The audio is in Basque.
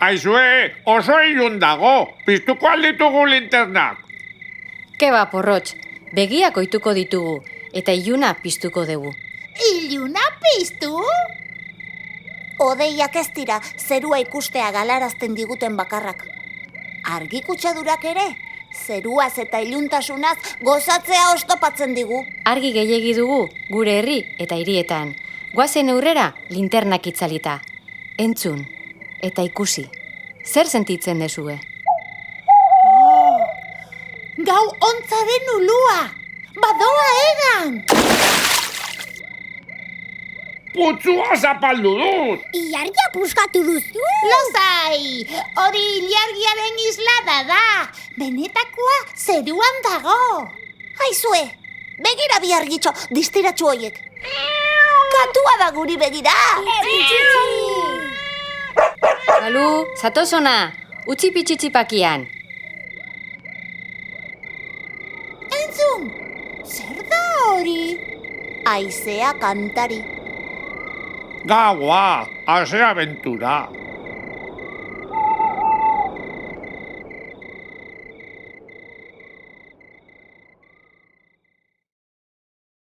Aizue, oso ilun dago, piztuko alditugu linternak. Keba porrotx, begiak ohituko ditugu, eta iluna piztuko dugu. Iluna piztu? Odeiak ez dira, zerua ikustea galarazten diguten bakarrak. Argi kutsadurak ere, zeruaz eta iluntasunaz gozatzea oztopatzen digu. Argi gehiegi dugu gure herri eta hirietan. Goazen aurrera linternak itzalita. Entzun eta ikusi. Zer sentitzen dezue? Gau ontzaren ulua! Badoa egan! Putzua zapaldu dut! Ilargia puskatu duzu! Lozai! Hori ilargiaren islada da! Benetakoa zeruan dago! Aizue, begira bi argitxo, distiratxu hoiek. Katua da guri begira! Balu, zatozona, utzi pitxitzipakian. Entzun! Zer da hori? Aizea kantari. Gaua, ase aventura.